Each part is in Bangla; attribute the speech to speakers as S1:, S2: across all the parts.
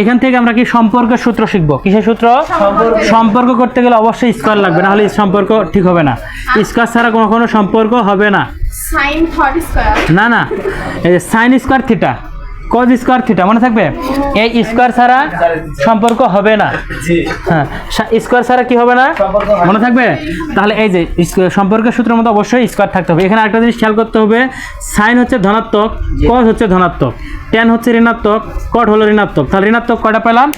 S1: এখান থেকে আমরা কি সম্পর্কের সূত্র শিখবো। কিসের সূত্র? সম্পর্ক করতে গেলে অবশ্যই স্কয়ার লাগবে, না হলে সম্পর্ক ঠিক হবে না। স্কয়ার ছাড়া কোনো সম্পর্ক হবে না।
S2: সাইন থট স্কয়ার
S1: না না, এই যে sine square theta, cause square theta মনে থাকবে। এই স্কয়ার ছাড়া সম্পর্ক হবে না। হ্যাঁ, স্কয়ার ছাড়া কি হবে না মনে থাকবে। তাহলে এই যে সম্পর্কের সূত্রের মধ্যে অবশ্যই স্কয়ার থাকতে হবে। এখানে আরেকটা জিনিস খেয়াল করতে হবে, সাইন হচ্ছে ধনাত্মক, কজ হচ্ছে ধনাত্মক, ট্যান হচ্ছে ঋণাত্মক, কট হলো ঋণাত্মক। তাহলে ঋণাত্মক কয়টা পেলাম?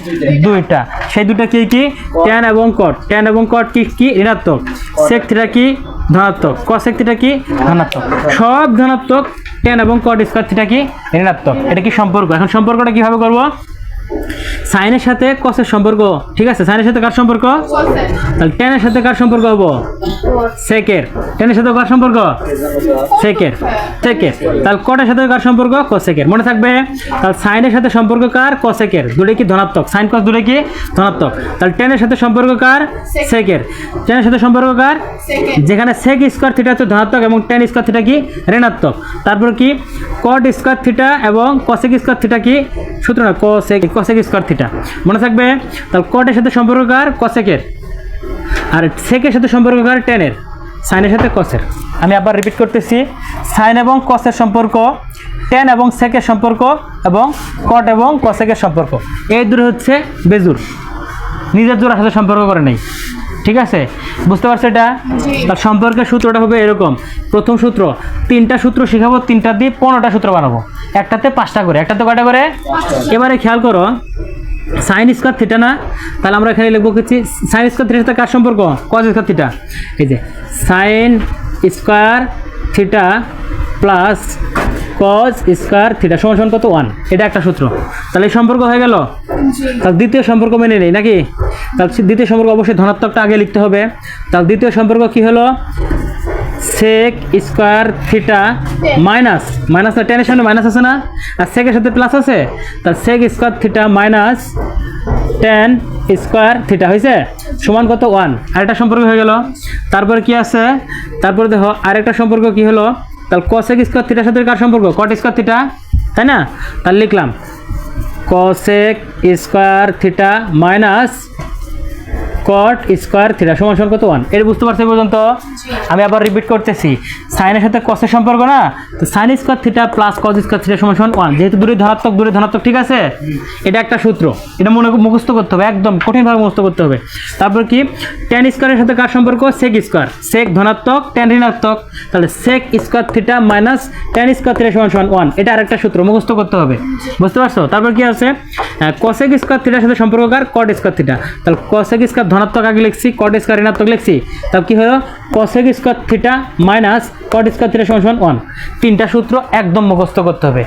S1: দুইটা। সেই দুইটা কি কি? ট্যান এবং কট। ট্যান এবং কট কি কি? ঋণাত্মক। সেক থিটা কি? ধনাত্মক। কসেক থিটা কি? ধনাত্মক। সব ধনাত্মক। ট্যান এবং কট স্কয়ার থিটা কি? ঋণাত্মক। এটা কি সম্পর্ক। এখন সম্পর্কটা কিভাবে করব? সাইনের সাথে কসের সম্পর্ক, ঠিক আছে। সাইনের সাথে কার সম্পর্ক? তাহলে ট্যানের সাথে কার সম্পর্ক হবো? সেকের। ট্যানের সাথে কার সম্পর্ক? সেকের। সেকের। তাহলে কটের সাথে কার সম্পর্ক? কোসেকের। মনে থাকবে। তাহলে সাইনের সাথে সম্পর্ক কার? কোসেকের। দুটোই কি ধনাত্মক। সাইন কস দুটোই কি ধনাত্মক। তাহলে ট্যানের সাথে সম্পর্ক কার? সেকের। ট্যানের সাথে সম্পর্ক কার? যেখানে সেক স্কয়ার থিটা হচ্ছে ধনাত্মক এবং ট্যান স্কয়ার থিটা কি ঋণাত্মক। তারপর কি? কট স্কয়ার থিটা এবং কোসেক স্কয়ার থিটা কি সূত্র না, কোসেক স্কয়ার থিটা মনে থাকবে। তাহলে কটের সাথে সম্পর্ক কার? কোসেকের। আর সেকের সাথে সম্পর্ক কার? ট্যানের। সাইনের সাথে কসের। আমি আবার রিপিট করতেছি, সাইন এবং কসের সম্পর্ক, ট্যান এবং সেকের সম্পর্ক এবং কট এবং কসেকের সম্পর্ক, এই দুটো হচ্ছে বেজুর, নিজের জোড়ার সাথে সম্পর্ক করে নেই। ঠিক আছে, বুঝতে পারছো এটা? তার সম্পর্কের সূত্রটা হবে এরকম। প্রথম সূত্র, তিনটা সূত্র শেখাবো, তিনটা দিয়ে 15টা সূত্র বানাবো, একটাতে 5টা করে, একটাতে কয়টা করে। এবারে খেয়াল করো, সাইন স্কয়ার থিটা না, তাহলে আমরা এখানে লিখবো কি? সাইন স্কয়ার থিটার সাথে কার সম্পর্ক? Cause square theta. এই যে sine square theta plus cos square theta সমান কত? 1। এটা একটা সূত্র। তাহলে এই সম্পর্ক হয়ে গেল। তাহলে দ্বিতীয় সম্পর্ক মেনে নেই নাকি? তাহলে দ্বিতীয় সম্পর্ক অবশ্যই ধনাত্মকটা আগে লিখতে হবে। তাহলে দ্বিতীয় সম্পর্ক কি হলো? Sec square theta minus, minus না, টেনের সামনে মাইনাস আছে না, আর সেকের সাথে প্লাস আছে, তাহলে sec square theta minus tan square theta হয়েছে সমান কত? 1। আরেকটা সম্পর্ক হয়ে গেল। তারপরে কি আছে? তারপরে দেখো আরেকটা সম্পর্ক কি হলো? তাহলে কসেক স্কয়ার থিটার সাথে কার সম্পর্ক? কট স্কয়ার থিটা, তাই না? তাহলে লিখলাম কসেক স্কয়ার থিটা মাইনাস কট স্কয়ার থিটা সমান কত? 1। এটা বুঝতে পারছো পর্যন্ত? আমি আবার রিপিট করতেছি, সাইনের সাথে কসের সম্পর্ক না, তো sine square theta plus cos square theta সমান 1। যেহেতু দূরে ধনাত্মক, ঠিক আছে। এটা একটা সূত্র, এটা মুখস্থ করতে হবে, একদম কঠিনভাবে মুখস্থ করতে হবে। তারপর কি? ট্যান স্কয়ারের সাথে কার সম্পর্ক? সেক স্কয়ার। সেক ধনাত্মক, ট্যান ঋণাত্মক, তাহলে sec square theta minus tan square theta সমান 1। এটা আরেকটা সূত্র, মুখস্থ করতে হবে, বুঝতে পারছো? তারপর কি আছে? কসেক স্কয়ার থিটার সাথে সম্পর্ক কার? Cot square theta. তাহলে কসেক স্কয়ার ধনাত্মক আগে লিখছি, কট স্কয়ার ঋণাত্মক লিখছি, তাহলে কি হলো? কসেক স্কয়ার থিটা মাইনাস কট স্কয়ার থিটা সমান 1। তিনটা সূত্র একদম মুখস্থ করতে হবে।